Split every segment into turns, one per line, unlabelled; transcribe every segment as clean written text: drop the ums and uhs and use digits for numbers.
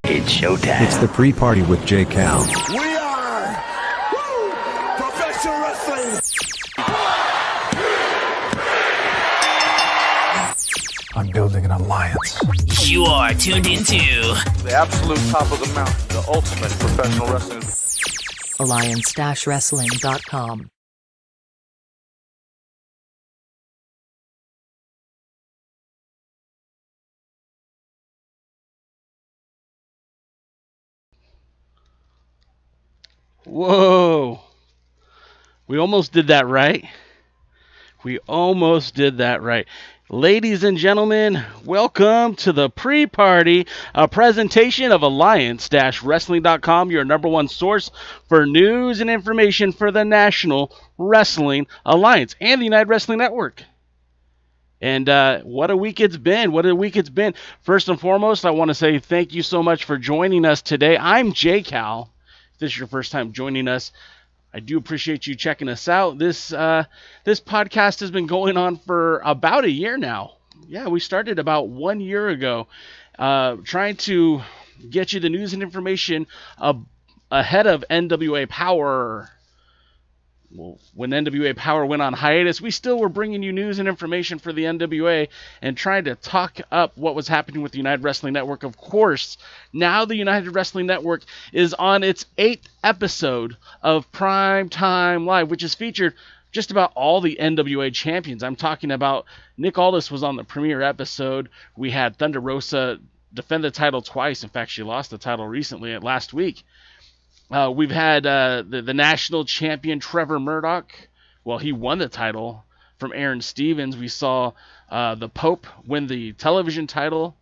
It's showtime.
It's the pre-party with J. Cal.
We are professional wrestling.
I'm building an alliance.
You are tuned into
the absolute top of the mountain, the ultimate professional wrestling.
Alliance-wrestling.com.
Whoa. We almost did that right. We almost did that right. Ladies and gentlemen, welcome to the pre-party, a presentation of Alliance-Wrestling.com, your number one source for news and information for the National Wrestling Alliance and the United Wrestling Network. And what a week it's been. What a week it's been. First and foremost, I want to say thank you so much for joining us today. I'm J. Cal. If this is your first time joining us, I do appreciate you checking us out. This podcast has been going on for about a year now. Yeah, we started about 1 year ago, trying to get you the news and information ahead of NWA POWERRR. Well, when NWA POWERRR went on hiatus, we still were bringing you news and information for the NWA and trying to talk up what was happening with the United Wrestling Network. Of course, now the United Wrestling Network is on its 8th episode of Prime Time Live, which has featured just about all the NWA champions. I'm talking about Nick Aldis was on the premiere episode. We had Thunder Rosa defend the title twice. In fact, she lost the title recently last week. We've had the national champion Trevor Murdoch. Well, he won the title from Aaron Stevens. We saw the Pope win the television title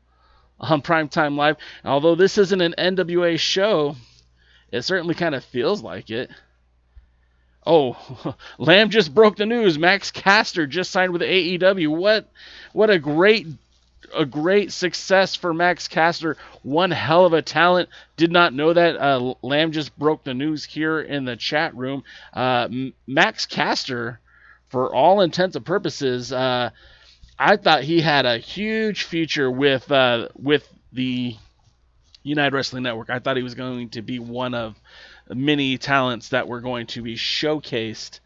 on Primetime Live. And although this isn't an NWA show, it certainly kind of feels like it. Oh, Lamb just broke the news. Max Caster just signed with AEW. What a great success for Max Caster. One hell of a talent. Did not know that. Lamb just broke the news here in the chat room. Max Caster, for all intents and purposes, I thought he had a huge future with the United Wrestling Network. I thought he was going to be one of many talents that were going to be showcased.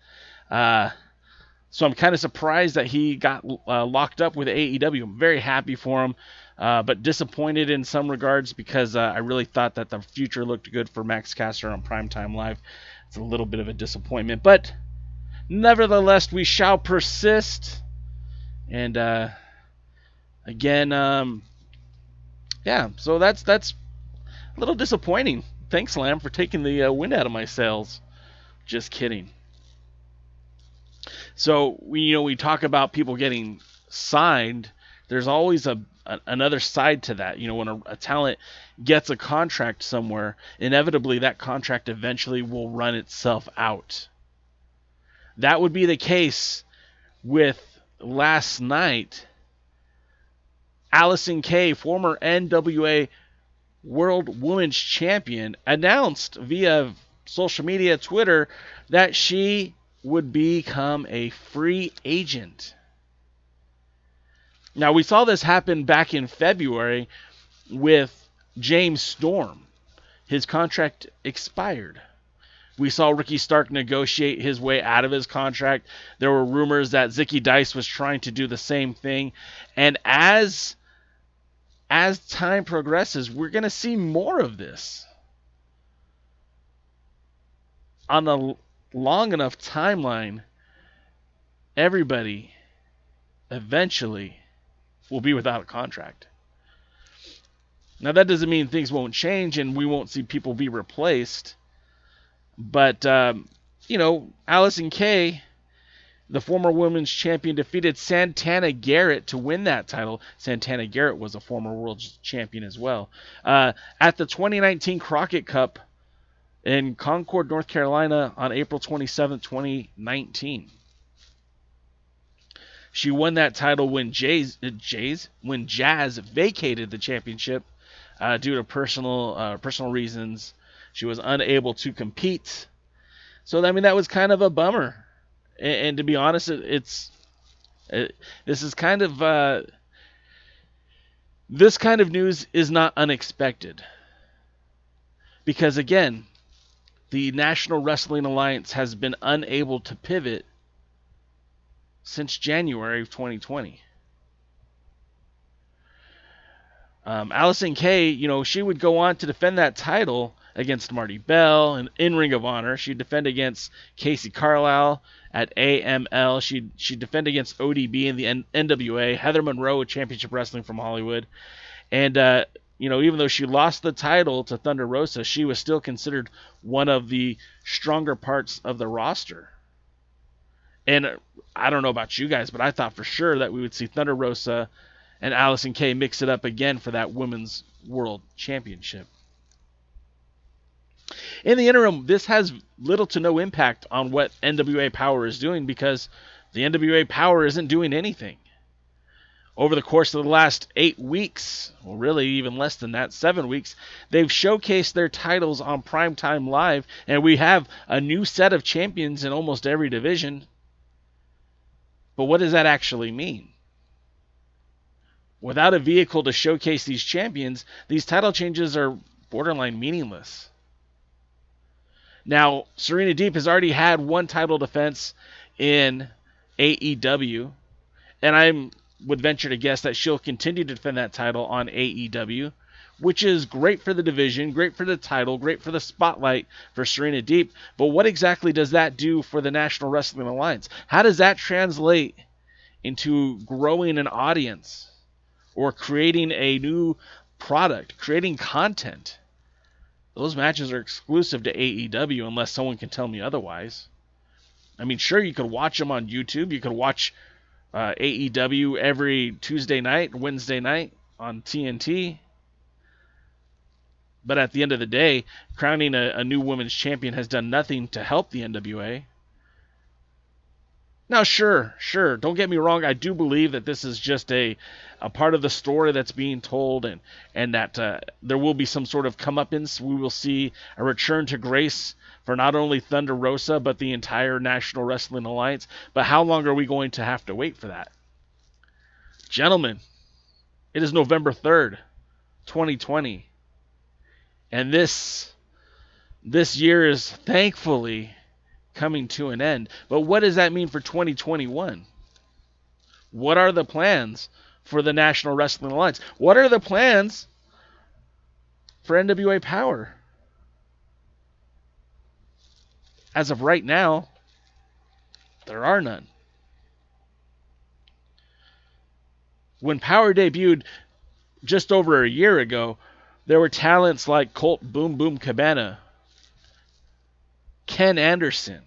So I'm kind of surprised that he got locked up with AEW. I'm very happy for him, but disappointed in some regards because I really thought that the future looked good for Max Caster on Primetime Live. It's a little bit of a disappointment, but nevertheless, we shall persist. And again, yeah, so that's a little disappointing. Thanks, Lamb, for taking the wind out of my sails. Just kidding. So we talk about people getting signed. There's always another side to that. When a talent gets a contract somewhere, inevitably that contract eventually will run itself out. That would be the case with last night. Allysin Kay, former NWA World Women's Champion, announced via social media, Twitter, that she would become a free agent. Now, we saw this happen back in February with James Storm. His contract expired. We saw Ricky Stark negotiate his way out of his contract. There were rumors that Zicky Dice was trying to do the same thing. And as time progresses, we're going to see more of this. On a long enough timeline, everybody eventually will be without a contract. Now, that doesn't mean things won't change and we won't see people be replaced. But, Allysin Kay, the former women's champion, defeated Santana Garrett to win that title. Santana Garrett was a former world champion as well. At the 2019 Crockett Cup in Concord, North Carolina on April 27, 2019. She won that title when Jazz vacated the championship due to personal reasons. She was unable to compete. So, that was kind of a bummer. And to be honest, this kind of news is not unexpected. Because, again, the National Wrestling Alliance has been unable to pivot since January of 2020. Allysin Kay, she would go on to defend that title against Marty Bell in Ring of Honor. She'd defend against Casey Carlisle at AML. She'd defend against ODB in the NWA. Heather Monroe with Championship Wrestling from Hollywood. And, even though she lost the title to Thunder Rosa, she was still considered one of the stronger parts of the roster. And I don't know about you guys, but I thought for sure that we would see Thunder Rosa and Allysin Kay mix it up again for that Women's World Championship. In the interim, this has little to no impact on what NWA Power is doing because the NWA Power isn't doing anything. Over the course of the last 8 weeks, well, really even less than that, 7 weeks, they've showcased their titles on Primetime Live, and we have a new set of champions in almost every division. But what does that actually mean? Without a vehicle to showcase these champions, these title changes are borderline meaningless. Now, Serena Deeb has already had one title defense in AEW, and I would venture to guess that she'll continue to defend that title on AEW, which is great for the division, great for the title, great for the spotlight for Serena Deeb. But what exactly does that do for the National Wrestling Alliance? How does that translate into growing an audience or creating a new product, creating content? Those matches are exclusive to AEW unless someone can tell me otherwise. Sure, you could watch them on YouTube. You could watch AEW every Tuesday night, Wednesday night on TNT. But at the end of the day, crowning a new women's champion has done nothing to help the NWA. Now, sure, don't get me wrong. I do believe that this is just a part of the story that's being told and that there will be some sort of comeuppance. We will see a return to grace for not only Thunder Rosa, but the entire National Wrestling Alliance. But how long are we going to have to wait for that? Gentlemen, it is November 3rd, 2020. And this year is thankfully coming to an end. But what does that mean for 2021? What are the plans for the National Wrestling Alliance? What are the plans for NWA Power? As of right now, there are none. When Power debuted just over a year ago, there were talents like Colt Boom Boom Cabana, Ken Anderson,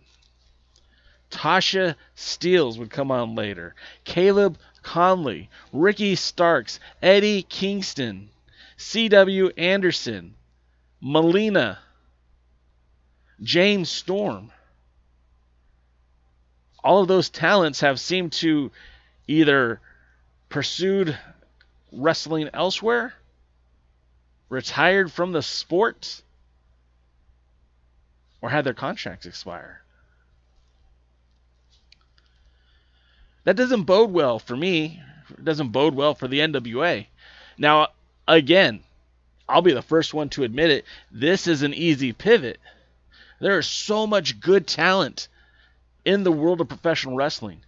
Tasha Steeles would come on later, Caleb Conley, Ricky Starks, Eddie Kingston, C.W. Anderson, Melina, James Storm. All of those talents have seemed to either pursued wrestling elsewhere retired from the sport or had their contracts expire. That doesn't bode well for me. It doesn't bode well for the NWA. Now, again, I'll be the first one to admit it. This is an easy pivot. There is so much good talent in the world of professional wrestling.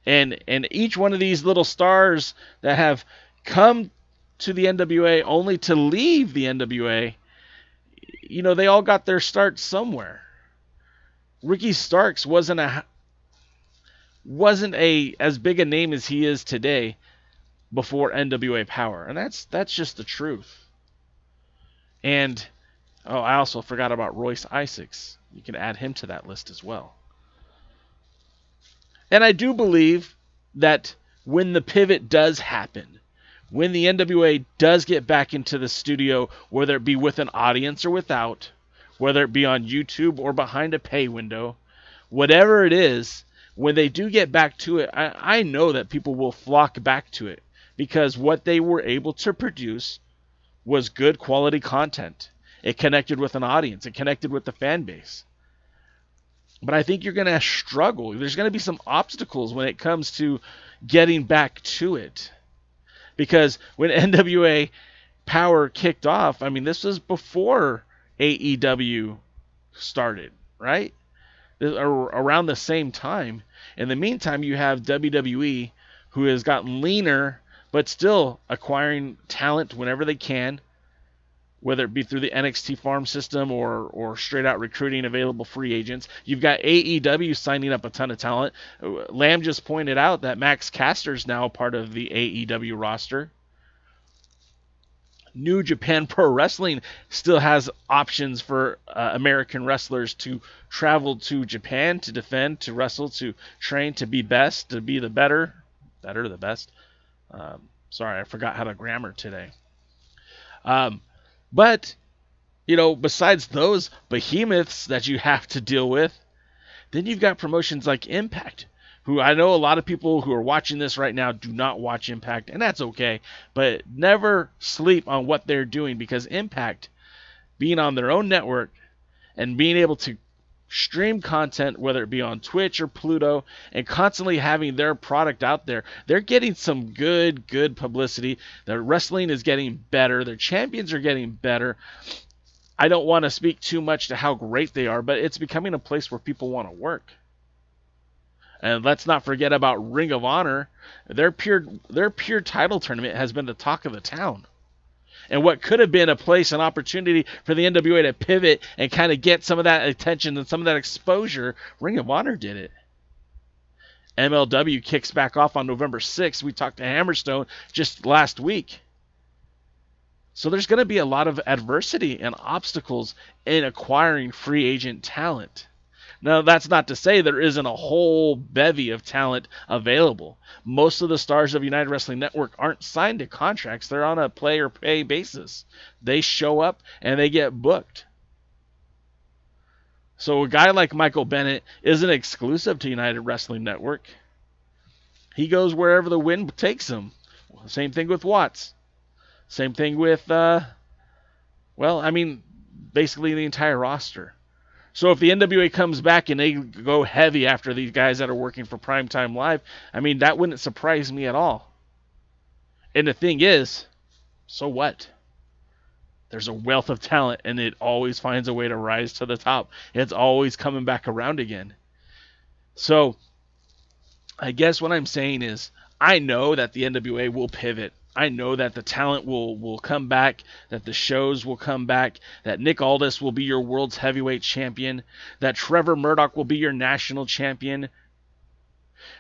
And each one of these little stars that have come to the NWA only to leave the NWA, you know, they all got their start somewhere. Ricky Starks wasn't as big a name as he is today before NWA Power, and that's just the truth. And I also forgot about Royce Isaacs. You can add him to that list as well. And I do believe that when the pivot does happen, when the NWA does get back into the studio, whether it be with an audience or without, whether it be on YouTube or behind a pay window, whatever it is, when they do get back to it, I know that people will flock back to it because what they were able to produce was good quality content. It connected with an audience. It connected with the fan base. But I think you're going to struggle. There's going to be some obstacles when it comes to getting back to it. Because when NWA Power kicked off, I mean, this was before AEW started, right? Around the same time. In the meantime, you have WWE, who has gotten leaner, but still acquiring talent whenever they can, whether it be through the NXT farm system or straight out recruiting available free agents. You've got AEW signing up a ton of talent. Lamb just pointed out that Max Caster's now a part of the AEW roster. New Japan Pro Wrestling still has options for American wrestlers to travel to Japan to defend, to wrestle, to train, to be best, to be the better, the best. Sorry, I forgot how to grammar today. But, you know, besides those behemoths that you have to deal with, then you've got promotions like Impact, who I know a lot of people who are watching this right now do not watch Impact, and that's okay. But never sleep on what they're doing, because Impact, being on their own network and being able to stream content, whether it be on Twitch or Pluto, and constantly having their product out there, they're getting some good publicity. Their wrestling is getting better. Their champions are getting better. I don't want to speak too much to how great they are, but it's becoming a place where people want to work. And let's not forget about Ring of Honor. Their pure title tournament has been the talk of the town. And what could have been a place, an opportunity for the NWA to pivot and kind of get some of that attention and some of that exposure, Ring of Honor did it. MLW kicks back off on November 6th. We talked to Hammerstone just last week. So there's going to be a lot of adversity and obstacles in acquiring free agent talent. Now, that's not to say there isn't a whole bevy of talent available. Most of the stars of United Wrestling Network aren't signed to contracts. They're on a play or pay basis. They show up and they get booked. So a guy like Michael Bennett isn't exclusive to United Wrestling Network. He goes wherever the wind takes him. Same thing with Watts. Same thing with, basically the entire roster. So if the NWA comes back and they go heavy after these guys that are working for Primetime Live, I mean, that wouldn't surprise me at all. And the thing is, so what? There's a wealth of talent, and it always finds a way to rise to the top. It's always coming back around again. So I guess what I'm saying is, I know that the NWA will pivot. I know that the talent will come back, that the shows will come back, that Nick Aldis will be your world's heavyweight champion, that Trevor Murdoch will be your national champion,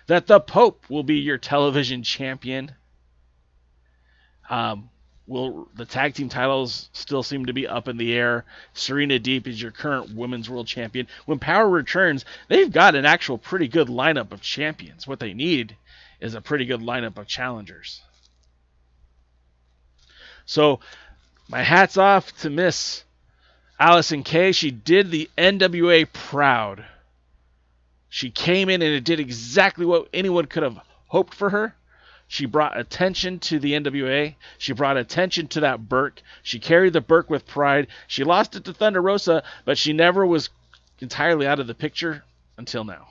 that the Pope will be your television champion. The tag team titles still seem to be up in the air. Serena Deeb is your current women's world champion. When Power returns, they've got an actual pretty good lineup of champions. What they need is a pretty good lineup of challengers. So, my hat's off to Miss Allysin Kay. She did the NWA proud. She came in and it did exactly what anyone could have hoped for her. She brought attention to the NWA. She brought attention to that Burke. She carried the Burke with pride. She lost it to Thunder Rosa, but she never was entirely out of the picture until now.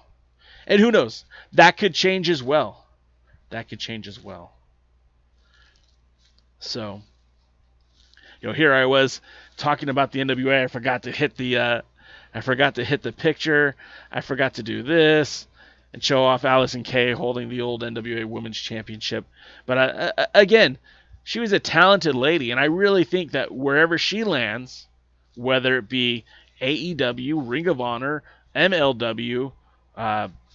And who knows? That could change as well. That could change as well. So, here I was talking about the NWA. I forgot to hit the picture. I forgot to do this and show off Allysin Kay holding the old NWA Women's Championship. But again, she was a talented lady, and I really think that wherever she lands, whether it be AEW, Ring of Honor, MLW,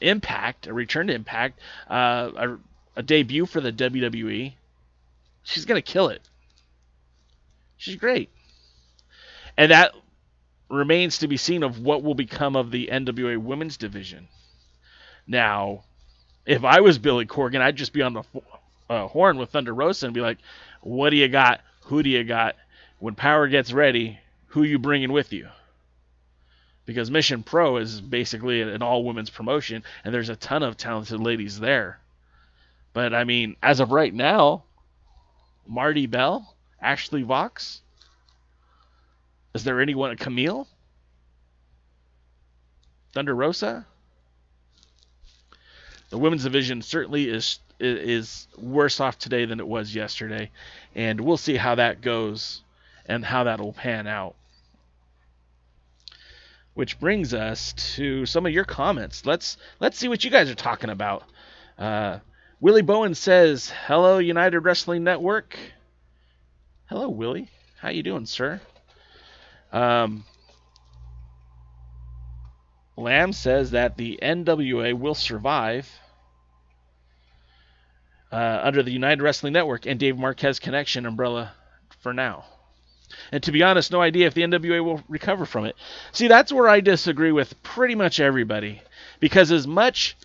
Impact, a return to Impact, a debut for the WWE, she's going to kill it. She's great. And that remains to be seen of what will become of the NWA Women's Division. Now, if I was Billy Corgan, I'd just be on the horn with Thunder Rosa and be like, what do you got? Who do you got? When Power gets ready, who you bringing with you? Because Mission Pro is basically an all-women's promotion, and there's a ton of talented ladies there. But, I mean, as of right now, Marty Bell, Ashley Vox, is there anyone, Camille? Thunder Rosa? The women's division certainly is worse off today than it was yesterday, and we'll see how that goes and how that will pan out. Which brings us to some of your comments. Let's see what you guys are talking about. Willie Bowen says, "Hello, United Wrestling Network." Hello, Willie. How you doing, sir? Lamb says that the NWA will survive under the United Wrestling Network and Dave Marquez Connection umbrella for now. And to be honest, no idea if the NWA will recover from it. See, that's where I disagree with pretty much everybody. Because as much,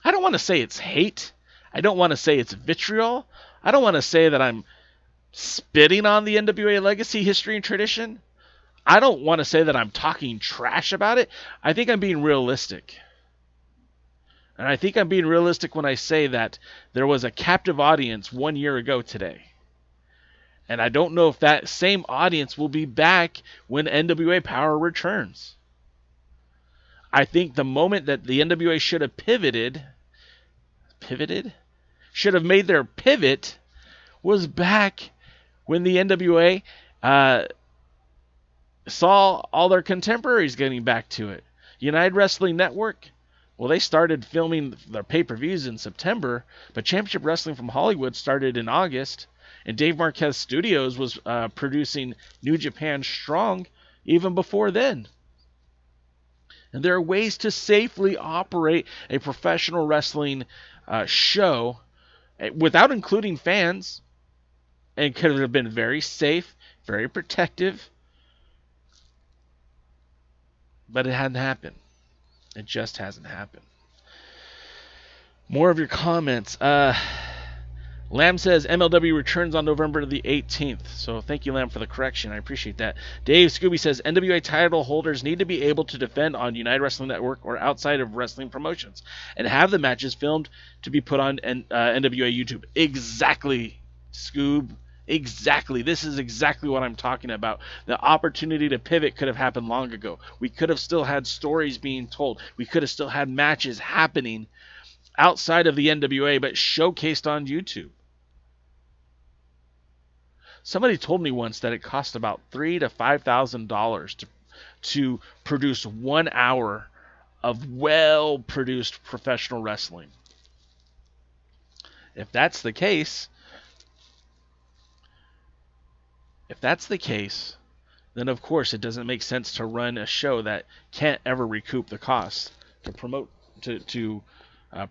I don't want to say it's hate. I don't want to say it's vitriol. I don't want to say that I'm spitting on the NWA legacy, history, and tradition. I don't want to say that I'm talking trash about it. I think I'm being realistic. And I think I'm being realistic when I say that there was a captive audience 1 year ago today. And I don't know if that same audience will be back when NWA Power returns. I think the moment that the NWA should have should have made their pivot was back when the NWA saw all their contemporaries getting back to it. United Wrestling Network, well, they started filming their pay-per-views in September, but Championship Wrestling from Hollywood started in August, and Dave Marquez Studios was producing New Japan Strong even before then. And there are ways to safely operate a professional wrestling show without including fans, and could have been very safe, very protective, but it hadn't happened. It just hasn't happened. More of your comments. Lamb says MLW returns on November the 18th. So thank you, Lamb, for the correction. I appreciate that. Dave Scooby says NWA title holders need to be able to defend on United Wrestling Network or outside of wrestling promotions and have the matches filmed to be put on NWA YouTube. Exactly, Scoob. Exactly. This is exactly what I'm talking about. The opportunity to pivot could have happened long ago. We could have still had stories being told. We could have still had matches happening outside of the NWA, but showcased on YouTube. Somebody told me once that it cost about $3,000 to $5,000 to produce 1 hour of well-produced professional wrestling. If that's the case, then of course it doesn't make sense to run a show that can't ever recoup the cost to promote to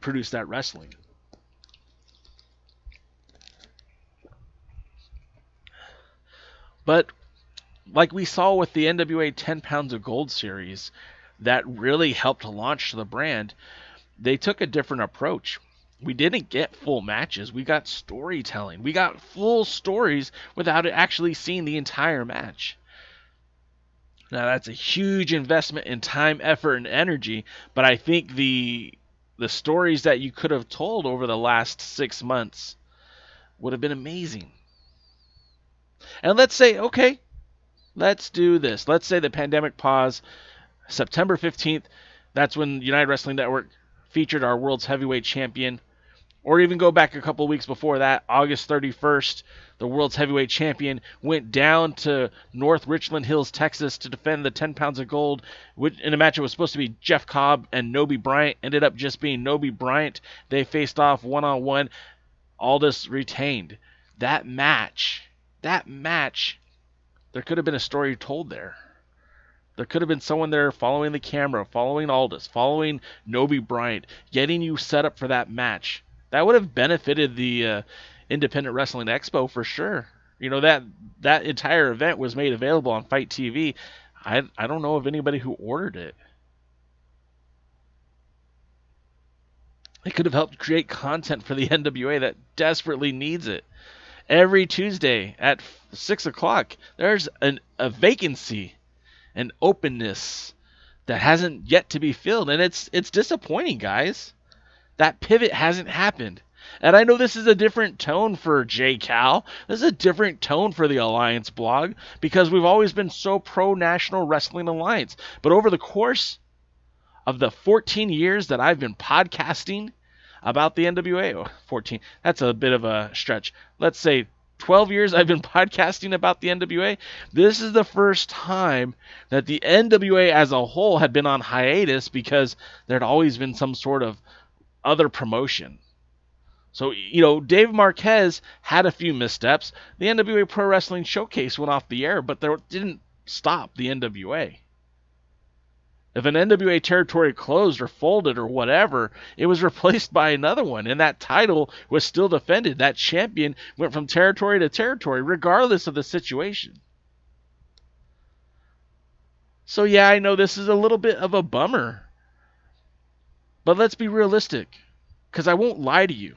produce that wrestling. But like we saw with the NWA 10 Pounds of Gold series, that really helped launch the brand. They took a different approach. We didn't get full matches. We got storytelling. We got full stories without actually seeing the entire match. Now, that's a huge investment in time, effort, and energy, but I think the the stories that you could have told over the last 6 months would have been amazing. And let's say, okay, let's do this. Let's say the pandemic pause, September 15th, that's when United Wrestling Network featured our world's heavyweight champion. Or even go back a couple weeks before that, August 31st, the world's heavyweight champion went down to North Richland Hills, Texas to defend the 10 pounds of gold in a match that was supposed to be Jeff Cobb and Nobi Bryant. Ended up just being Nobi Bryant. They faced off one-on-one. Aldis retained. That match, there could have been a story told there. There could have been someone there following the camera, following Aldis, following Nobi Bryant, getting you set up for that match. That would have benefited the Independent Wrestling Expo for sure. You know, that entire event was made available on Fight TV. I don't know of anybody who ordered it. It could have helped create content for the NWA that desperately needs it. Every Tuesday at 6 o'clock, there's a vacancy, an openness that hasn't yet to be filled. And it's disappointing, guys. That pivot hasn't happened. And I know this is a different tone for J-Cal. This is a different tone for the Alliance blog because we've always been so pro-National Wrestling Alliance. But over the course of the 14 years that I've been podcasting about the NWA, 14, that's a bit of a stretch. Let's say 12 years I've been podcasting about the NWA. This is the first time that the NWA as a whole had been on hiatus because there had always been some sort of other promotion. So, you know, Dave Marquez had a few missteps. The NWA Pro Wrestling Showcase went off the air, but that didn't stop the NWA. If an NWA territory closed or folded or whatever, it was replaced by another one, and that title was still defended. That champion went from territory to territory, regardless of the situation. So, yeah, I know this is a little bit of a bummer. But let's be realistic, because I won't lie to you.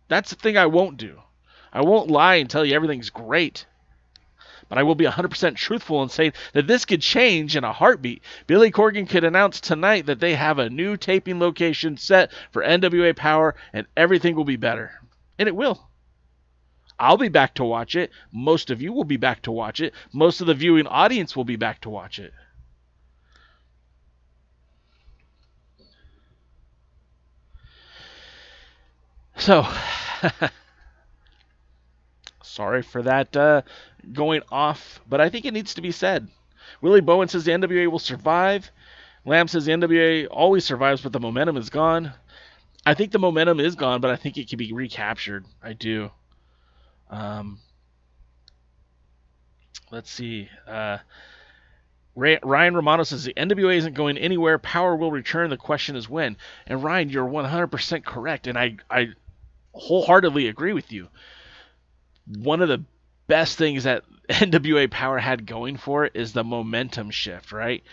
That's the thing I won't do. I won't lie and tell you everything's great. But I will be 100% truthful and say that this could change in a heartbeat. Billy Corgan could announce tonight that they have a new taping location set for NWA Power, and everything will be better. And it will. I'll be back to watch it. Most of you will be back to watch it. Most of the viewing audience will be back to watch it. So, sorry for that going off, but I think it needs to be said. Willie Bowen says the NWA will survive. Lamb says the NWA always survives, but the momentum is gone. I think the momentum is gone, but I think it can be recaptured. I do. Let's see. Ryan Romano says the NWA isn't going anywhere. Power will return. The question is when. And Ryan, you're 100% correct, and I wholeheartedly agree with you. One of the best things that NWA Power had going for it is the momentum shift, right?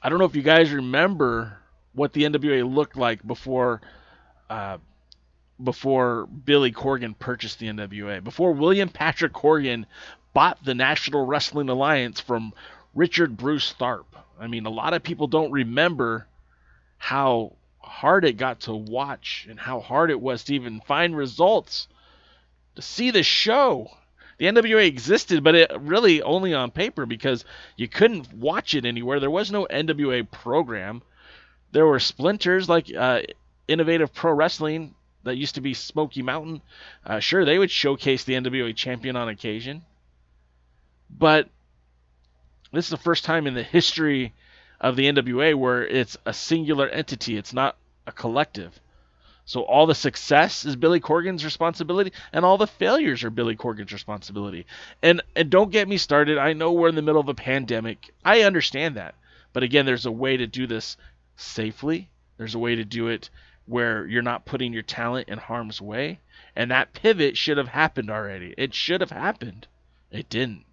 I don't know if you guys remember what the NWA looked like before Billy Corgan purchased the NWA. Before William Patrick Corgan bought the National Wrestling Alliance from Richard Bruce Tharp. I mean, a lot of people don't remember how hard it got to watch and how hard it was to even find results to see the show. The NWA existed, but it really only on paper because you couldn't watch it anywhere. There was no NWA program. There were splinters like Innovative Pro Wrestling that used to be Smoky Mountain. Sure, they would showcase the NWA champion on occasion. But this is the first time in the history of the NWA where it's a singular entity. It's not a collective. So all the success is Billy Corgan's responsibility, and all the failures are Billy Corgan's responsibility. And don't get me started. I know we're in the middle of a pandemic. I understand that. But again, there's a way to do this safely. There's a way to do it where you're not putting your talent in harm's way. And that pivot should have happened already. It should have happened. It didn't.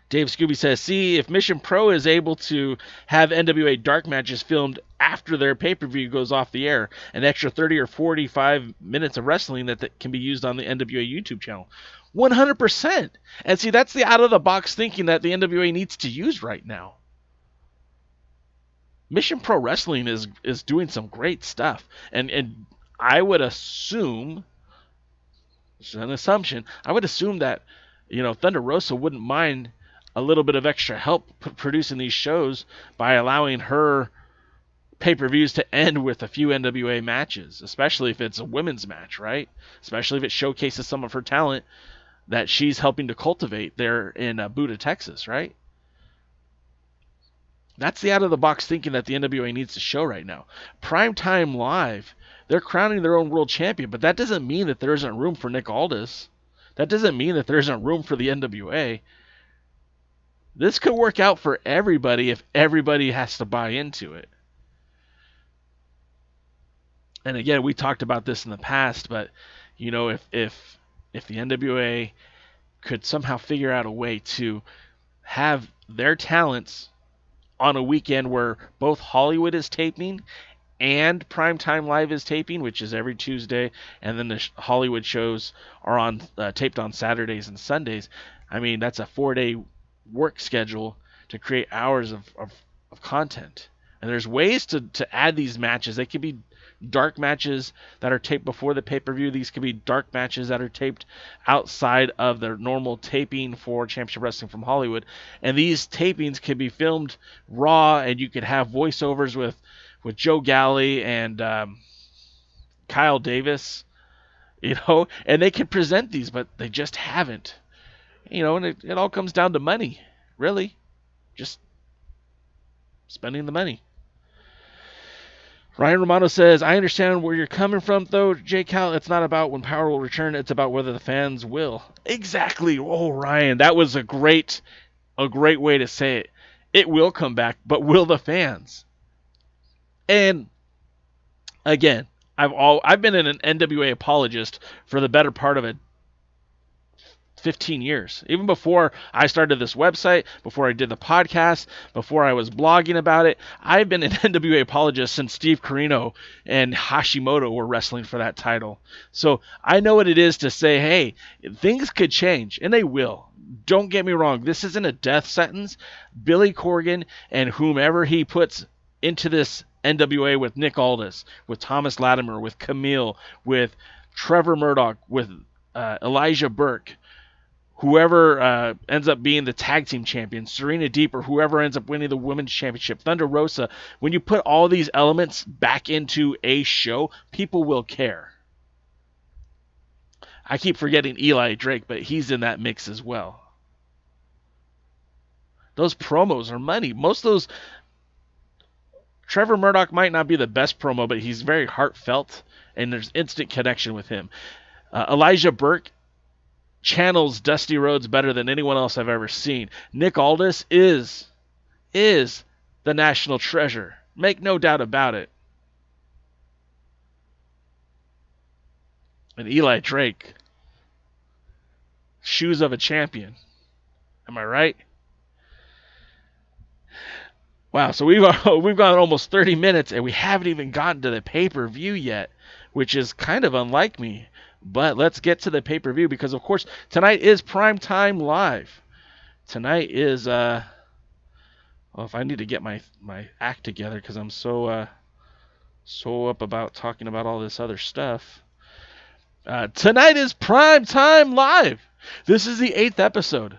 Dave Scooby says, see, if Mission Pro is able to have NWA dark matches filmed after their pay-per-view goes off the air, an extra 30 or 45 minutes of wrestling that can be used on the NWA YouTube channel. 100%. And see, that's the out-of-the-box thinking that the NWA needs to use right now. Mission Pro Wrestling is doing some great stuff. And I would assume, it's an assumption, I would assume that, Thunder Rosa wouldn't mind a little bit of extra help producing these shows by allowing her pay-per-views to end with a few NWA matches, especially if it's a women's match, right? Especially if it showcases some of her talent that she's helping to cultivate there in Buda, Texas, right? That's the out-of-the-box thinking that the NWA needs to show right now. Primetime Live, they're crowning their own world champion, but that doesn't mean that there isn't room for Nick Aldis. That doesn't mean that there isn't room for the NWA. This could work out for everybody if everybody has to buy into it. And again, we talked about this in the past, but if the NWA could somehow figure out a way to have their talents on a weekend where both Hollywood is taping and Primetime Live is taping, which is every Tuesday, and then the Hollywood shows are taped on Saturdays and Sundays. I mean, that's a 4-day work schedule to create hours of content. And there's ways to add these matches. They could be dark matches that are taped before the pay-per-view. These could be dark matches that are taped outside of the normal taping for Championship Wrestling from Hollywood. And these tapings can be filmed raw, and you could have voiceovers with Joe Galley and Kyle Davis, and they can present these, but they just haven't. And it all comes down to money, really. Just spending the money. Ryan Romano says, I understand where you're coming from, though, J. Cal. It's not about when power will return. It's about whether the fans will. Exactly. Oh, Ryan, that was a great way to say it. It will come back, but will the fans? And again, I've been an NWA apologist for the better part of 15 years. Even before I started this website, before I did the podcast, before I was blogging about it, I've been an NWA apologist since Steve Corino and Hashimoto were wrestling for that title. So I know what it is to say, hey, things could change, and they will. Don't get me wrong. This isn't a death sentence. Billy Corgan and whomever he puts into this NWA with Nick Aldis, with Thomas Latimer, with Camille, with Trevor Murdoch, with Elijah Burke, whoever ends up being the tag team champion, Serena Deep, or whoever ends up winning the women's championship, Thunder Rosa, when you put all these elements back into a show, people will care. I keep forgetting Eli Drake, but he's in that mix as well. Those promos are money. Most of those... Trevor Murdoch might not be the best promo, but he's very heartfelt, and there's instant connection with him. Elijah Burke channels Dusty Rhodes better than anyone else I've ever seen. Nick Aldis is the national treasure. Make no doubt about it. And Eli Drake, shoes of a champion. Am I right? Wow, so we've gone almost 30 minutes, and we haven't even gotten to the pay-per-view yet, which is kind of unlike me. But let's get to the pay-per-view, because, of course, tonight is Primetime Live. Tonight is, well, if I need to get my act together, because I'm so up about talking about all this other stuff. Tonight is Primetime Live. This is the 8th episode.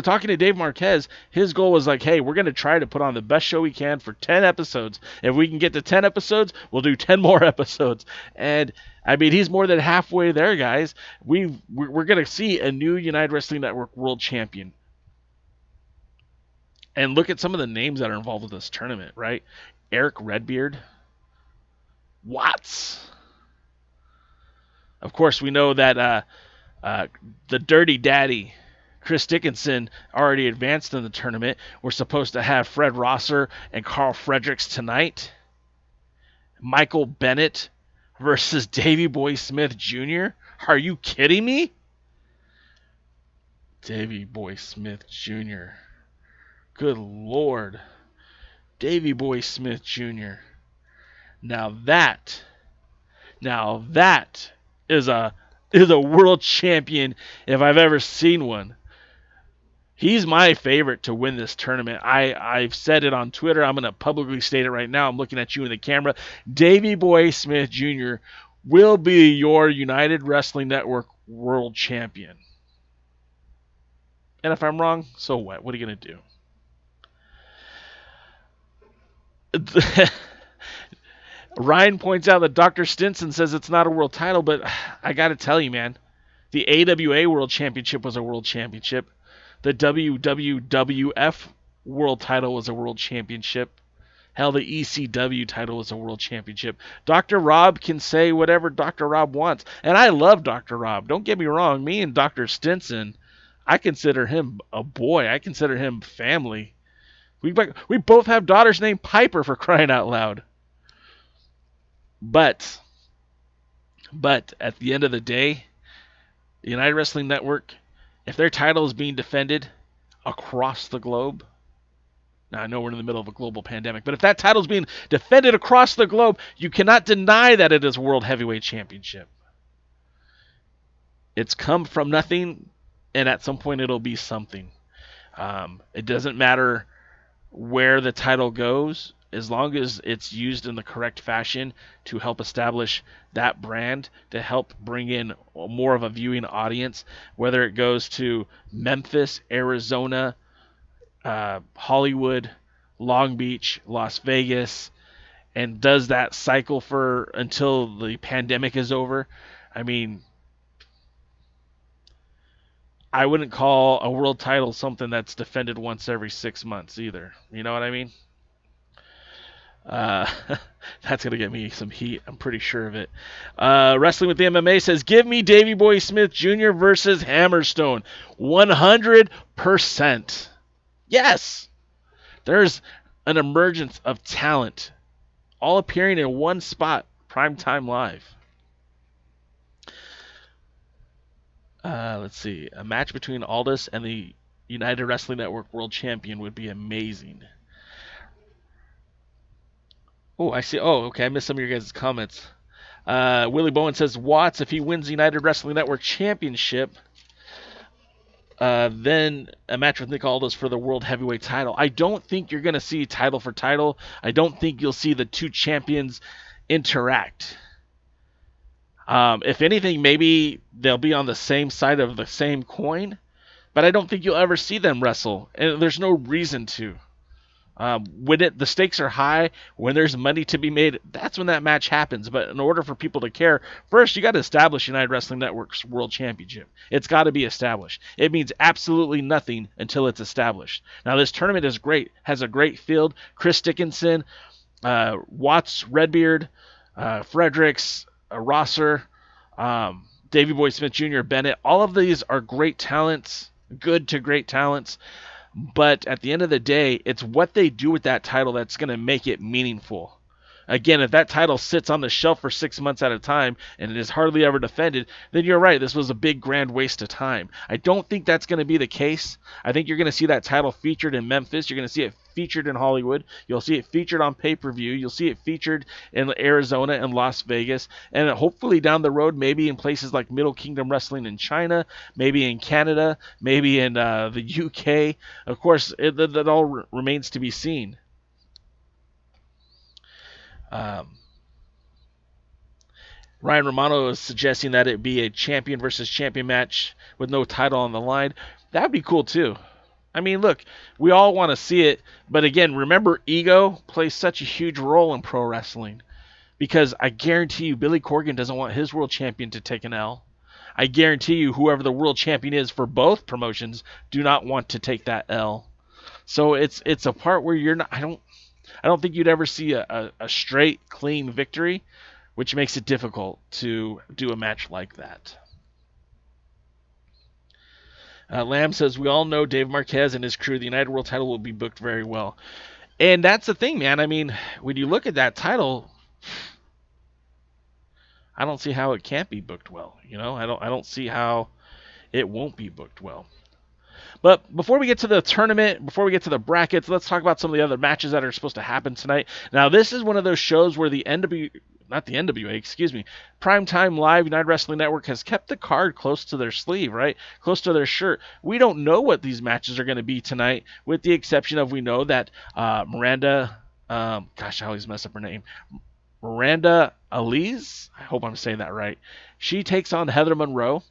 Talking to Dave Marquez, his goal was like, hey, we're going to try to put on the best show we can for 10 episodes. If we can get to 10 episodes, we'll do 10 more episodes. And, I mean, he's more than halfway there, guys. We're going to see a new United Wrestling Network World Champion. And look at some of the names that are involved with this tournament, right? Erick Redbeard. Watts. Of course, we know that the Dirty Daddy, Chris Dickinson, already advanced in the tournament. We're supposed to have Fred Rosser and Karl Fredericks tonight. Michael Bennett versus Davy Boy Smith Jr. Are you kidding me? Davy Boy Smith Jr. Good Lord. Davy Boy Smith Jr. Now that is a world champion if I've ever seen one. He's my favorite to win this tournament. I've said it on Twitter. I'm going to publicly state it right now. I'm looking at you in the camera. Davy Boy Smith Jr. will be your United Wrestling Network World Champion. And if I'm wrong, so what? What are you going to do? Ryan points out that Dr. Stinson says it's not a world title, but I got to tell you, man, the AWA World Championship was a world championship. The WWF World title was a world championship. Hell, the ECW title was a world championship. Dr. Rob can say whatever Dr. Rob wants. And I love Dr. Rob. Don't get me wrong. Me and Dr. Stinson, I consider him a boy. I consider him family. We both have daughters named Piper, for crying out loud. But at the end of the day, the United Wrestling Network, if their title is being defended across the globe, now I know we're in the middle of a global pandemic, but if that title is being defended across the globe, you cannot deny that it is World Heavyweight Championship. It's come from nothing, and at some point it'll be something. It doesn't matter where the title goes, as long as it's used in the correct fashion to help establish that brand, to help bring in more of a viewing audience, whether it goes to Memphis, Arizona, Hollywood, Long Beach, Las Vegas, and does that cycle for until the pandemic is over. I mean, I wouldn't call a world title something that's defended once every 6 months either. You know what I mean? That's going to get me some heat. I'm pretty sure of it. Wrestling with the MMA says, give me Davy Boy Smith Jr. versus Hammerstone. 100%. Yes. There's an emergence of talent, all appearing in one spot, Primetime Live. Let's see. A match between Aldis and the United Wrestling Network World Champion would be amazing. Oh, I see. Oh, okay. I missed some of your guys' comments. Willie Bowen says, Watts, if he wins the United Wrestling Network Championship, then a match with Nick Aldis for the World Heavyweight title. I don't think you're going to see title for title. I don't think you'll see the two champions interact. If anything, maybe they'll be on the same side of the same coin, but I don't think you'll ever see them wrestle, and there's no reason to. When the stakes are high, when there's money to be made, that's when that match happens. But in order for people to care, first you got to establish United Wrestling Network's World Championship. It's got to be established. It means absolutely nothing until it's established. Now this tournament is great, has a great field. Chris Dickinson, Watts, Redbeard, Fredericks, Rosser, Davy Boy Smith Jr., Bennett. All of these are great talents, good to great talents. But at the end of the day, it's what they do with that title that's going to make it meaningful. Again, if that title sits on the shelf for 6 months at a time and it is hardly ever defended, then you're right, this was a big grand waste of time. I don't think that's going to be the case. I think you're going to see that title featured in Memphis. You're going to see it featured in Hollywood. You'll see it featured on pay-per-view. You'll see it featured in Arizona and Las Vegas. And hopefully down the road, maybe in places like Middle Kingdom Wrestling in China, maybe in Canada, maybe in the UK. Of course, that all remains to be seen. Ryan Romano is suggesting that it be a champion versus champion match with no title on the line. That would be cool too. I mean, look, we all want to see it, but again, remember, ego plays such a huge role in pro wrestling, because I guarantee you Billy Corgan doesn't want his world champion to take an L. I guarantee you whoever the world champion is for both promotions do not want to take that L. So it's a part where you're not. I don't think you'd ever see a straight, clean victory, which makes it difficult to do a match like that. Lamb says, we all know Dave Marquez and his crew, the United World title will be booked very well. And that's the thing, man. I mean, when you look at that title, I don't see how it can't be booked well. You know, I don't see how it won't be booked well. But before we get to the tournament, before we get to the brackets, let's talk about some of the other matches that are supposed to happen tonight. Now, this is one of those shows where the not the NWA, excuse me. Primetime Live, United Wrestling Network has kept the card close to their sleeve, right? Close to their shirt. We don't know what these matches are going to be tonight, with the exception of we know that Miranda, gosh, I always mess up her name. Miranda Alize, I hope I'm saying that right. She takes on Heather Monroe.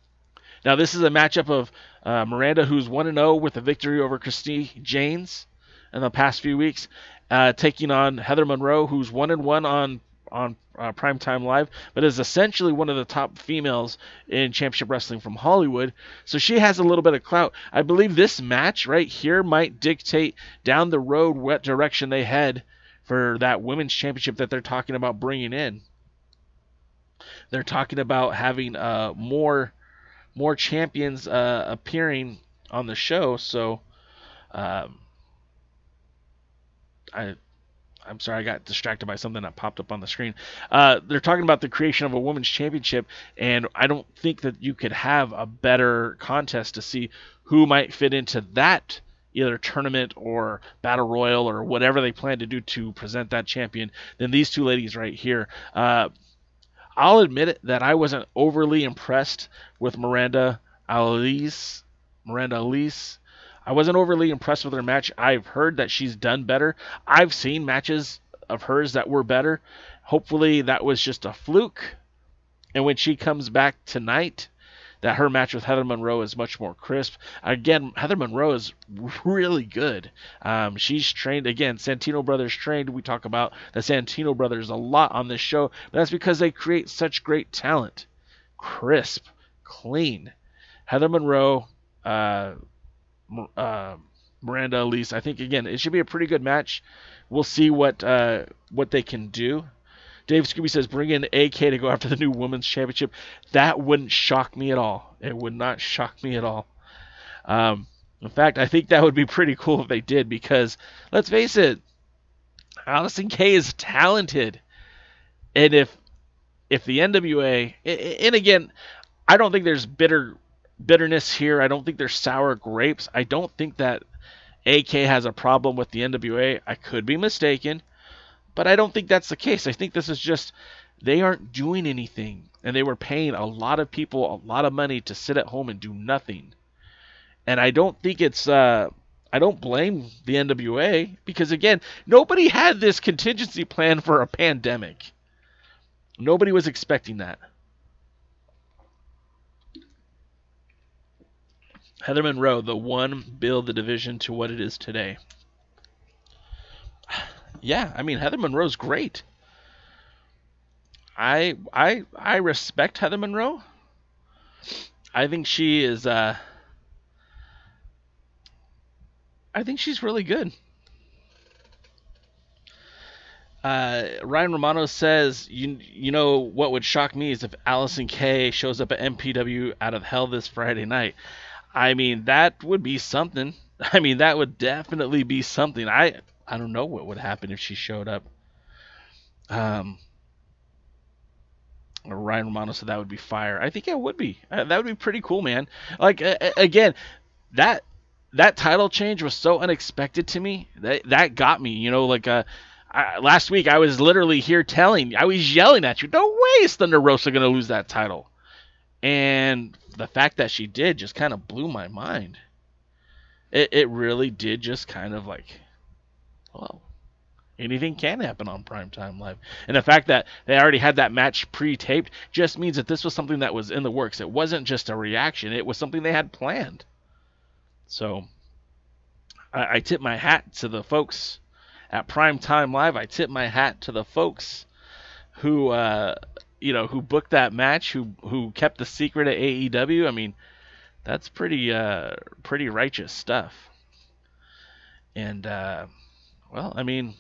Now, this is a matchup of Miranda, who's 1-0 with a victory over Christy Janes in the past few weeks, taking on Heather Monroe, who's 1-1 on Primetime Live, but is essentially one of the top females in Championship Wrestling from Hollywood. So she has a little bit of clout. I believe this match right here might dictate down the road what direction they head for that women's championship that they're talking about bringing in. They're talking about having more champions appearing on the show. So I'm sorry, I got distracted by something that popped up on the screen. They're talking about the creation of a women's championship, and I don't think that you could have a better contest to see who might fit into that either tournament or battle royal or whatever they plan to do to present that champion than these two ladies right here. I'll admit it that I wasn't overly impressed with Miranda Alize. I wasn't overly impressed with her match. I've heard that she's done better. I've seen matches of hers that were better. Hopefully that was just a fluke. And when she comes back tonight, that her match with Heather Monroe is much more crisp. Again, Heather Monroe is really good. She's trained, again, Santino Brothers trained. We talk about the Santino Brothers a lot on this show. But that's because they create such great talent. Crisp, clean. Heather Monroe, Miranda Alize. I think, again, it should be a pretty good match. We'll see what they can do. Dave Scooby says, bring in AK to go after the new women's championship. That wouldn't shock me at all. It would not shock me at all. In fact, I think that would be pretty cool if they did, because let's face it, Allysin Kay is talented. And if the NWA, and again, I don't think there's bitterness here. I don't think there's sour grapes. I don't think that AK has a problem with the NWA. I could be mistaken. But I don't think that's the case. I think this is just they aren't doing anything. And they were paying a lot of people a lot of money to sit at home and do nothing. And I don't think it's I don't blame the NWA, because, again, nobody had this contingency plan for a pandemic. Nobody was expecting that. Heather Monroe, the one, build the division to what it is today. Yeah, I mean, Heather Monroe's great. I respect Heather Monroe. I think she is I think she's really good. Ryan Romano says, you know what would shock me is if Allysin Kay shows up at MPW out of hell this Friday night. I mean, that would be something. I mean, that would definitely be something. I don't know what would happen if she showed up. Ryan Romano said that would be fire. I think it would be. That would be pretty cool, man. Like, again, that title change was so unexpected to me. That got me. You know, like last week I was literally here I was yelling at you, no way is Thunder Rosa going to lose that title. And the fact that she did just kind of blew my mind. It really did just kind of like, well, anything can happen on Primetime Live. And the fact that they already had that match pre-taped just means that this was something that was in the works. It wasn't just a reaction. It was something they had planned. So I tip my hat to the folks at Primetime Live. I tip my hat to the folks who who booked that match, who kept the secret at AEW. I mean, that's pretty righteous stuff. And well, I mean,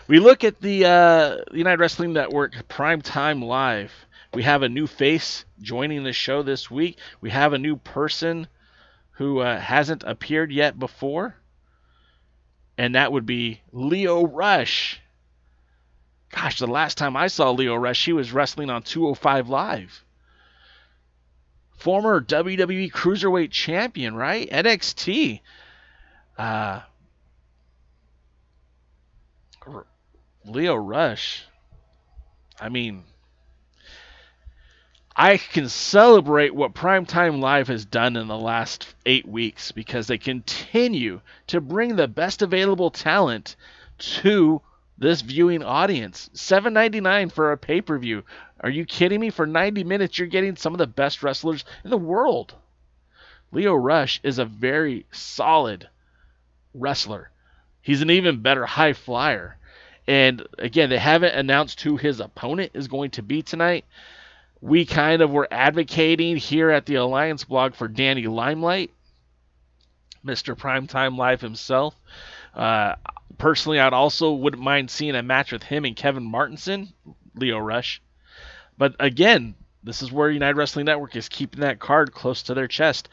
we look at the United Wrestling Network Primetime Live. We have a new face joining the show this week. We have a new person who hasn't appeared yet before, and that would be Lio Rush. Gosh, the last time I saw Lio Rush, he was wrestling on 205 Live. Former WWE Cruiserweight Champion, right? NXT. Lio Rush, I mean, I can celebrate what Primetime Live has done in the last 8 weeks because they continue to bring the best available talent to this viewing audience. $7.99 for a pay-per-view. Are you kidding me? For 90 minutes, you're getting some of the best wrestlers in the world. Lio Rush is a very solid wrestler. He's an even better high flyer. And again, they haven't announced who his opponent is going to be tonight. We kind of were advocating here at the Alliance blog for Danny Limelight, Mr. Primetime Live himself. Personally, I'd also wouldn't mind seeing a match with him and Kevin Martinson, Lio Rush. But again, this is where United Wrestling Network is keeping that card close to their chest.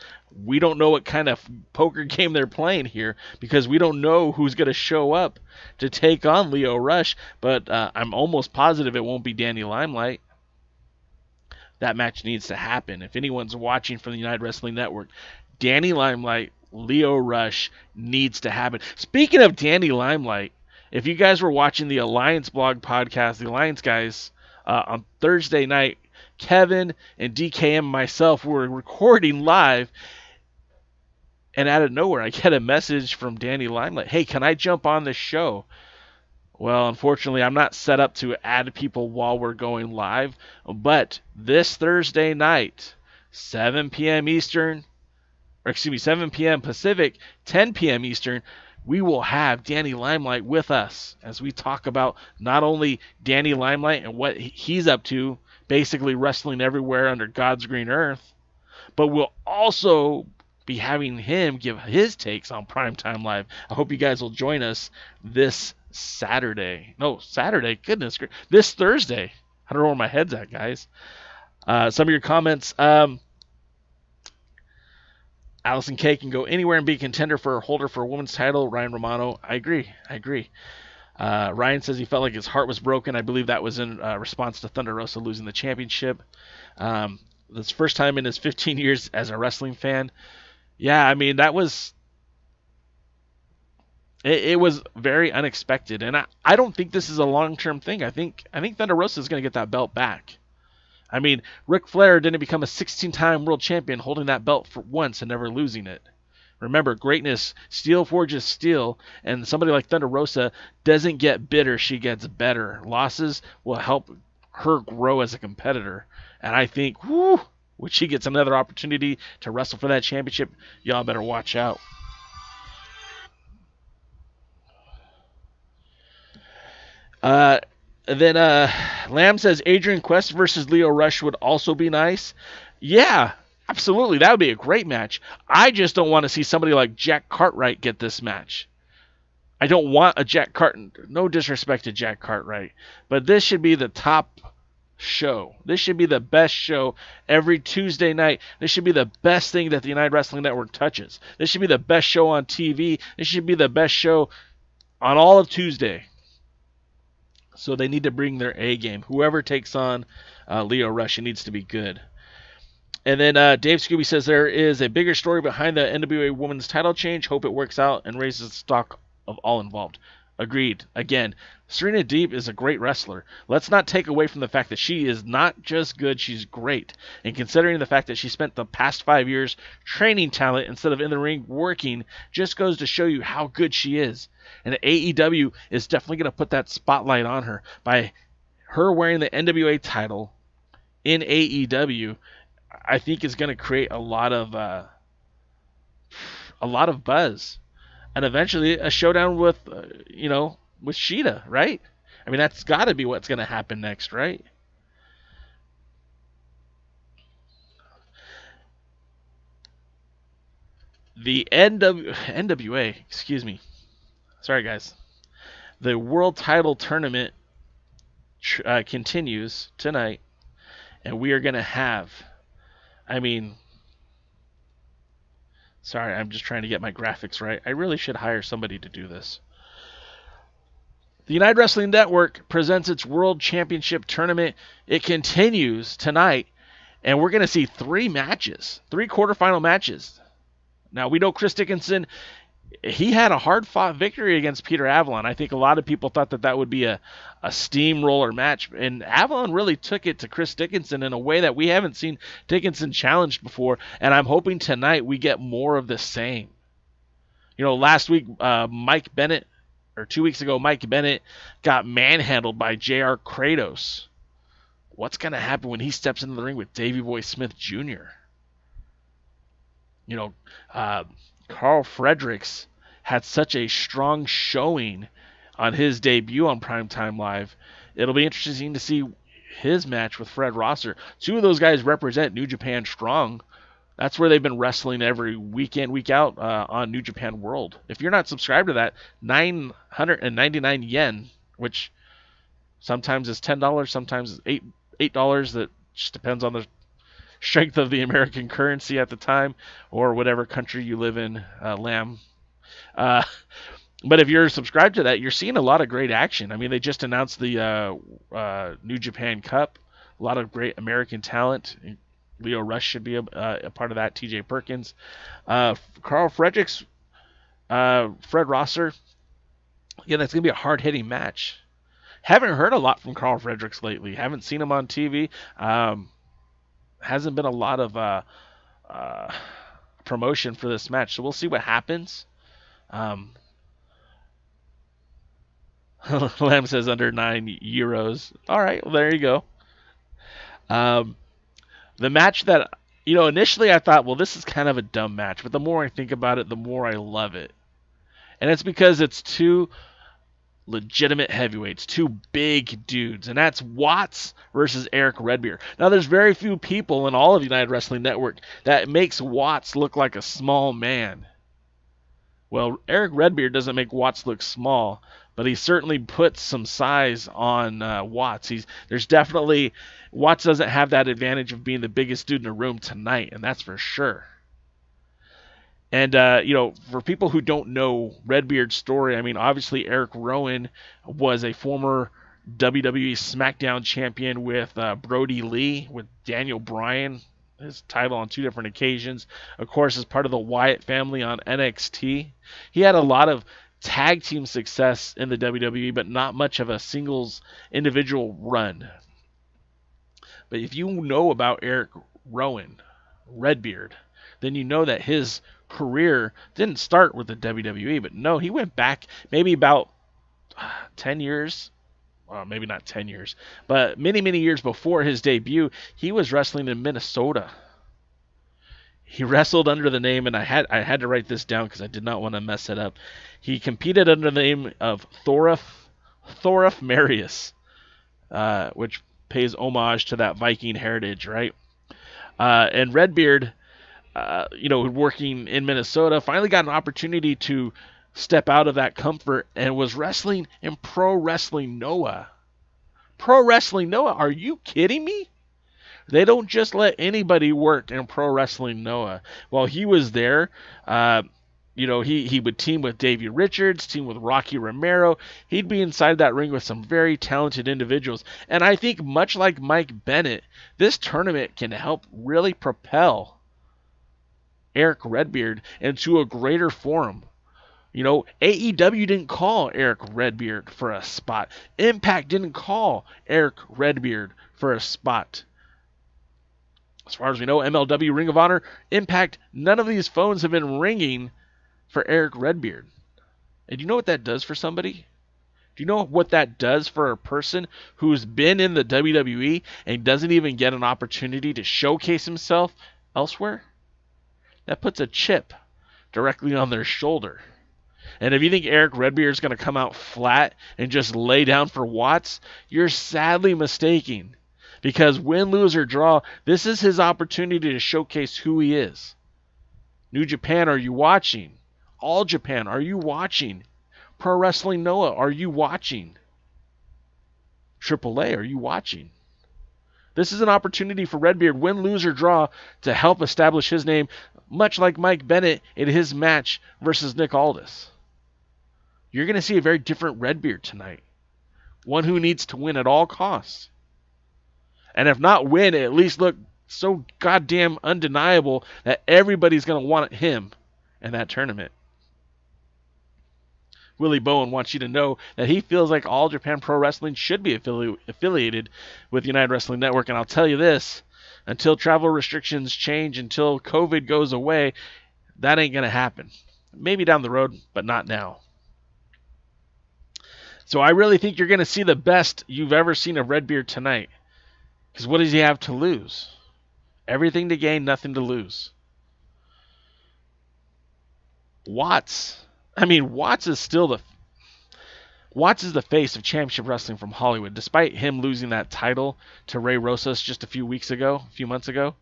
We don't know what kind of poker game they're playing here because we don't know who's going to show up to take on Lio Rush. But I'm almost positive it won't be Danny Limelight. That match needs to happen. If anyone's watching from the United Wrestling Network, Danny Limelight, Lio Rush needs to happen. Speaking of Danny Limelight, if you guys were watching the Alliance blog podcast, the Alliance guys, on Thursday night, Kevin and DK and myself were recording live, and out of nowhere, I get a message from Danny Limelight. Hey, can I jump on this show? Well, unfortunately, I'm not set up to add people while we're going live, but this Thursday night, 7 p.m. Eastern, 7 p.m. Pacific, 10 p.m. Eastern, we will have Danny Limelight with us as we talk about not only Danny Limelight and what he's up to, basically wrestling everywhere under God's green earth, but we'll also be having him give his takes on Primetime Live. I hope you guys will join us this Saturday. Goodness gracious. This Thursday. I don't know where my head's at, guys. Some of your comments. Allysin Kay can go anywhere and be a contender for a holder for a women's title. Ryan Romano. I agree. Ryan says he felt like his heart was broken. I believe that was in response to Thunder Rosa losing the championship. This first time in his 15 years as a wrestling fan. Yeah, I mean, that was... It was very unexpected, and I don't think this is a long-term thing. I think Thunder Rosa is going to get that belt back. I mean, Ric Flair didn't become a 16-time world champion holding that belt for once and never losing it. Remember, greatness, steel forges steel, and somebody like Thunder Rosa doesn't get bitter, she gets better. Losses will help her grow as a competitor, and I think, when she gets another opportunity to wrestle for that championship, y'all better watch out. Then Lamb says Adrian Quest versus Lio Rush would also be nice. Yeah, absolutely. That would be a great match. I just don't want to see somebody like Jack Cartwright get this match. I don't want a Jack Cartwright. No disrespect to Jack Cartwright, but this should be the top show. This should be the best show every Tuesday night. This should be the best thing that the United Wrestling Network touches. This should be the best show on TV. This should be the best show on all of Tuesday. So they need to bring their A game. Whoever takes on Lio Rush, it needs to be good. And then Dave Scooby says there is a bigger story behind the NWA Women's title change. Hope it works out and raises the stock of all involved. Agreed. Again, Serena Deeb is a great wrestler. Let's not take away from the fact that she is not just good, she's great. And considering the fact that she spent the past 5 years training talent instead of in the ring working, just goes to show you how good she is. And AEW is definitely going to put that spotlight on her by her wearing the NWA title in AEW. I think is going to create a lot of buzz, and eventually a showdown with with Shida, right? I mean, that's got to be what's going to happen next, right? The NWA, excuse me. Sorry, guys. The World Title Tournament continues tonight, and we are going to have, sorry, I'm just trying to get my graphics right. I really should hire somebody to do this. The United Wrestling Network presents its World Championship Tournament. It continues tonight, and we're going to see 3 quarterfinal matches. Now, we know Chris Dickinson he had a hard-fought victory against Peter Avalon. I think a lot of people thought that would be a steamroller match, and Avalon really took it to Chris Dickinson in a way that we haven't seen Dickinson challenged before, and I'm hoping tonight we get more of the same. Last week, Mike Bennett, or 2 weeks ago, Mike Bennett got manhandled by JR Kratos. What's going to happen when he steps into the ring with Davy Boy Smith Jr.? Karl Fredericks had such a strong showing on his debut on Primetime Live. It'll be interesting to see his match with Fred Rosser. Two of those guys represent New Japan Strong. That's where they've been wrestling every week in, week out on New Japan World. If you're not subscribed to that, 999 yen, which sometimes is $10, sometimes is $8. That just depends on the strength of the American currency at the time, or whatever country you live in, lamb. But if you're subscribed to that, you're seeing a lot of great action. I mean, they just announced the New Japan Cup. A lot of great American talent. Lio Rush should be a part of that. TJ Perkins. Karl Fredericks, Fred Rosser. Yeah, that's going to be a hard-hitting match. Haven't heard a lot from Karl Fredericks lately. Haven't seen him on TV. Hasn't been a lot of promotion for this match, so we'll see what happens. Lamb says under €9. All right, well, there you go. The match that, initially I thought, well, this is kind of a dumb match, but the more I think about it, the more I love it. And it's because it's two legitimate heavyweights, two big dudes, and that's Watts versus Erick Redbeard. Now, there's very few people in all of United Wrestling Network that makes Watts look like a small man. Well, Erick Redbeard doesn't make Watts look small, but he certainly puts some size on Watts. Watts doesn't have that advantage of being the biggest dude in the room tonight, and that's for sure. And, for people who don't know Redbeard's story, I mean, obviously Erick Rowan was a former WWE SmackDown champion with Brody Lee, with Daniel Bryan, his title on 2 different occasions. Of course, as part of the Wyatt family on NXT. He had a lot of tag team success in the WWE, but not much of a singles individual run. But if you know about Erick Rowan, Redbeard, then you know that his career didn't start with the WWE, but no, he went back maybe about 10 years, well, maybe not 10 years, but many, many years before his debut. He was wrestling in Minnesota. He wrestled under the name, and I had to write this down because I did not want to mess it up. He competed under the name of Thorolf Marius, which pays homage to that Viking heritage, right? And Redbeard, working in Minnesota, finally got an opportunity to step out of that comfort and was wrestling in Pro Wrestling Noah. Pro Wrestling Noah? Are you kidding me? They don't just let anybody work in Pro Wrestling Noah. While he was there, he would team with Davey Richards, team with Rocky Romero. He'd be inside that ring with some very talented individuals. And I think much like Mike Bennett, this tournament can help really propel Erick Redbeard into a greater forum. AEW didn't call Erick Redbeard for a spot. Impact didn't call Erick Redbeard for a spot. As far as we know, MLW, Ring of Honor, Impact, none of these phones have been ringing for Erick Redbeard. And do you know what that does for somebody? Do you know what that does for a person who's been in the WWE and doesn't even get an opportunity to showcase himself elsewhere? That puts a chip directly on their shoulder. And if you think Erick Redbeard is going to come out flat and just lay down for Watts, you're sadly mistaken. Because win, lose, or draw, this is his opportunity to showcase who he is. New Japan, are you watching? All Japan, are you watching? Pro Wrestling Noah, are you watching? AAA, are you watching? This is an opportunity for Redbeard, win, lose, or draw, to help establish his name, much like Mike Bennett in his match versus Nick Aldis. You're going to see a very different Redbeard tonight. One who needs to win at all costs. And if not win, at least look so goddamn undeniable that everybody's going to want him in that tournament. Willie Bowen wants you to know that he feels like All Japan Pro Wrestling should be affiliated with United Wrestling Network. And I'll tell you this, until travel restrictions change, until COVID goes away, that ain't going to happen. Maybe down the road, but not now. So I really think you're going to see the best you've ever seen of Redbeard tonight. Because what does he have to lose? Everything to gain, nothing to lose. Watts is the face of championship wrestling from Hollywood, despite him losing that title to Ray Rosas just a few months ago.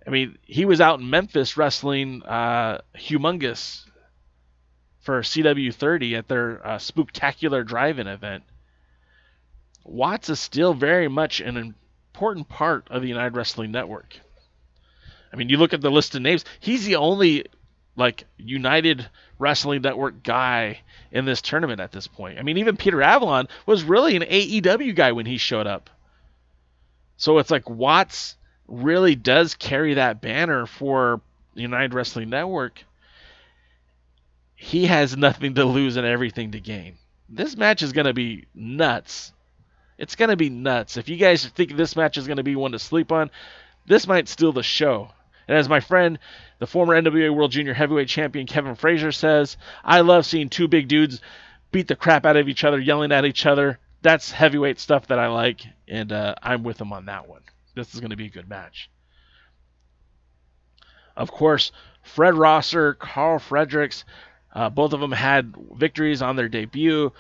I mean, he was out in Memphis wrestling Humongous for CW30 at their Spooktacular Drive-In event. Watts is still very much an important part of the United Wrestling Network. I mean, you look at the list of names, he's the only United Wrestling Network guy in this tournament at this point. I mean, even Peter Avalon was really an AEW guy when he showed up. So it's like Watts really does carry that banner for United Wrestling Network. He has nothing to lose and everything to gain. This match is going to be nuts. It's going to be nuts. If you guys think this match is going to be one to sleep on, this might steal the show. And as my friend, the former NWA World Junior Heavyweight Champion Kevin Frazier says, I love seeing two big dudes beat the crap out of each other, yelling at each other. That's heavyweight stuff that I like, and I'm with him on that one. This is going to be a good match. Of course, Fred Rosser, Karl Fredericks, both of them had victories on their debut.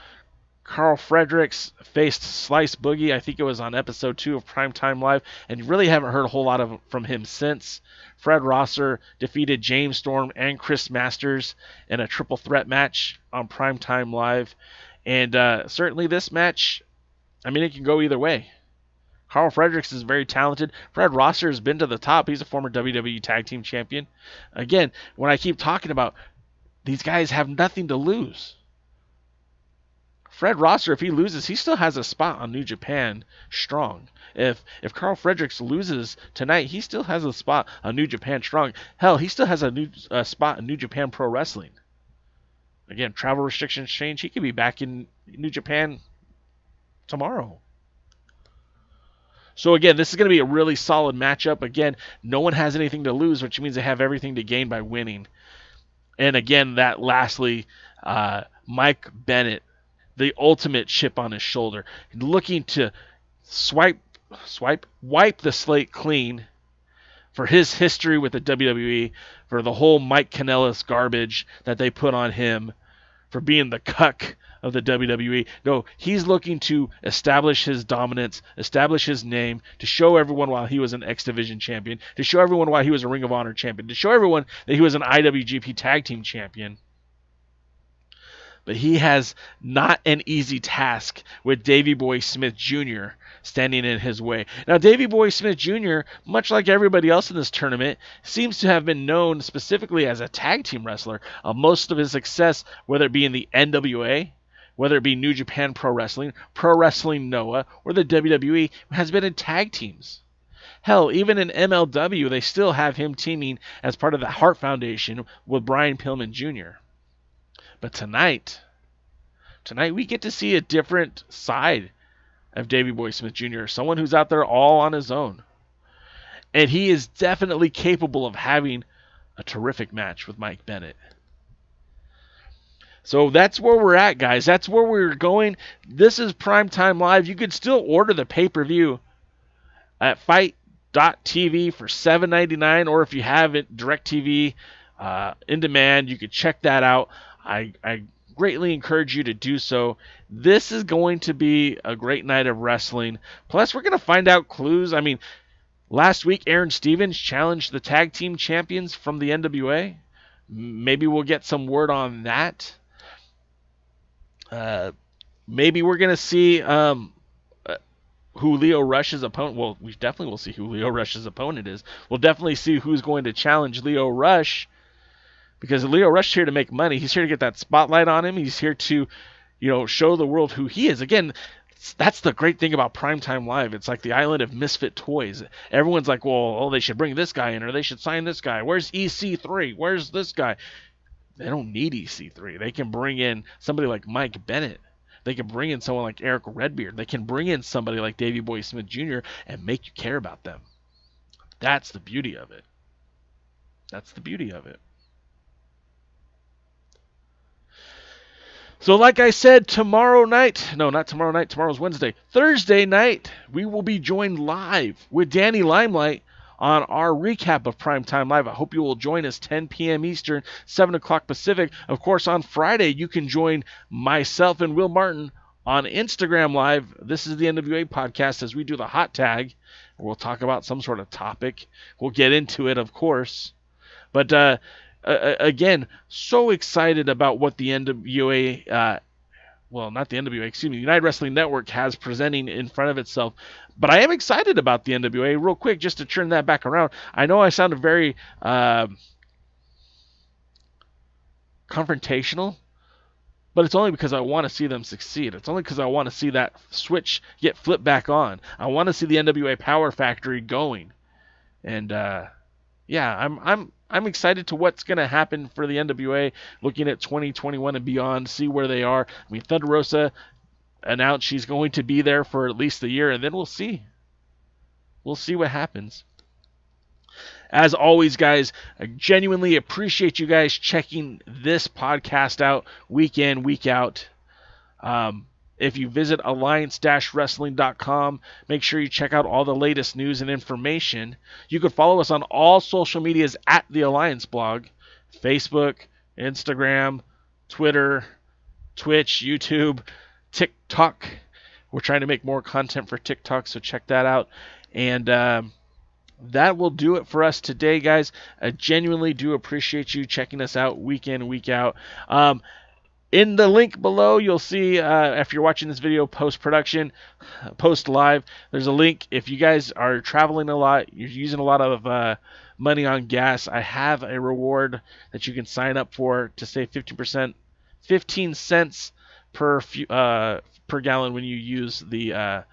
Karl Fredericks faced Slice Boogie, I think it was on episode 2 of Primetime Live, and you really haven't heard a whole lot from him since. Fred Rosser defeated James Storm and Chris Masters in a triple threat match on Primetime Live. And certainly this match, I mean, it can go either way. Karl Fredericks is very talented. Fred Rosser has been to the top. He's a former WWE Tag Team Champion. Again, when I keep talking about these guys have nothing to lose. Fred Rosser, if he loses, he still has a spot on New Japan Strong. If Karl Fredericks loses tonight, he still has a spot on New Japan Strong. Hell, he still has a spot in New Japan Pro Wrestling. Again, travel restrictions change. He could be back in New Japan tomorrow. So again, this is going to be a really solid matchup. Again, no one has anything to lose, which means they have everything to gain by winning. And again, that lastly, Mike Bennett, the ultimate chip on his shoulder, looking to wipe the slate clean for his history with the WWE, for the whole Mike Kanellis garbage that they put on him, for being the cuck of the WWE. No, he's looking to establish his dominance, establish his name, to show everyone why he was an X Division champion, to show everyone why he was a Ring of Honor champion, to show everyone that he was an IWGP Tag Team champion. But he has not an easy task with Davy Boy Smith Jr. standing in his way. Now, Davy Boy Smith Jr., much like everybody else in this tournament, seems to have been known specifically as a tag team wrestler. Most of his success, whether it be in the NWA, whether it be New Japan Pro Wrestling Noah, or the WWE, has been in tag teams. Hell, even in MLW, they still have him teaming as part of the Hart Foundation with Brian Pillman Jr. But tonight we get to see a different side of Davy Boy Smith Jr., someone who's out there all on his own. And he is definitely capable of having a terrific match with Mike Bennett. So that's where we're at, guys. That's where we're going. This is Primetime Live. You could still order the pay-per-view at Fight.tv for $7.99, or if you have it, DirecTV in demand, you could check that out. I greatly encourage you to do so. This is going to be a great night of wrestling. Plus, we're going to find out clues. I mean, last week, Aaron Stevens challenged the tag team champions from the NWA. Maybe we'll get some word on that. Maybe we're going to see who Lio Rush's opponent... Well, we definitely will see who Lio Rush's opponent is. We'll definitely see who's going to challenge Lio Rush. Because Lio Rush is here to make money. He's here to get that spotlight on him. He's here to, show the world who he is. Again, that's the great thing about Primetime Live. It's like the island of misfit toys. Everyone's like, well, they should bring this guy in, or they should sign this guy. Where's EC3? Where's this guy? They don't need EC3. They can bring in somebody like Mike Bennett. They can bring in someone like Erick Redbeard. They can bring in somebody like Davy Boy Smith Jr. and make you care about them. That's the beauty of it. That's the beauty of it. So like I said, tomorrow's Wednesday. Thursday night, we will be joined live with Danny Limelight on our recap of Primetime Live. I hope you will join us 10 p.m. Eastern, 7 o'clock Pacific. Of course, on Friday, you can join myself and Will Martin on Instagram Live. This is the NWA podcast as we do the hot tag. We'll talk about some sort of topic. We'll get into it, of course. But again, so excited about what the NWA, not the NWA, excuse me, United Wrestling Network has presenting in front of itself. But I am excited about the NWA. Real quick, just to turn that back around. I know I sounded very confrontational, but it's only because I want to see them succeed. It's only because I want to see that switch get flipped back on. I want to see the NWA Power Factory going. And I'm excited to what's going to happen for the NWA, looking at 2021 and beyond, see where they are. I mean, Thunder Rosa announced she's going to be there for at least a year, and then we'll see. We'll see what happens. As always, guys, I genuinely appreciate you guys checking this podcast out week in, week out. If you visit alliance-wrestling.com, make sure you check out all the latest news and information. You can follow us on all social medias at the Alliance blog. Facebook, Instagram, Twitter, Twitch, YouTube, TikTok. We're trying to make more content for TikTok, so check that out. And that will do it for us today, guys. I genuinely do appreciate you checking us out week in, week out. In the link below, you'll see, if you're watching this video post-production, post-live, there's a link. If you guys are traveling a lot, you're using a lot of money on gas, I have a reward that you can sign up for to save 15 cents per gallon when you use the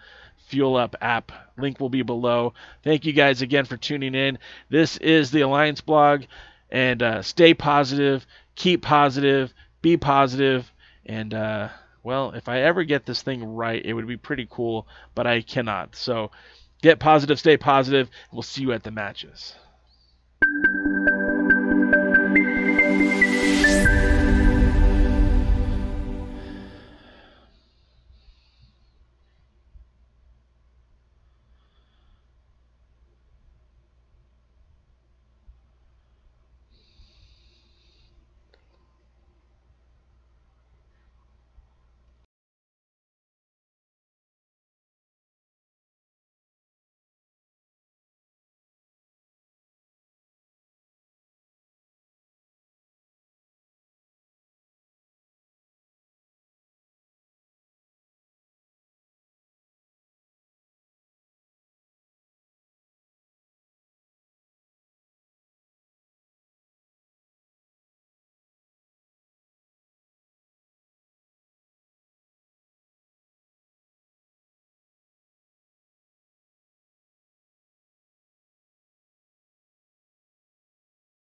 Fuel Up app. Link will be below. Thank you guys again for tuning in. This is the Alliance blog, and stay positive, keep positive, be positive, and if I ever get this thing right, it would be pretty cool, but I cannot. So get positive, stay positive, and we'll see you at the matches.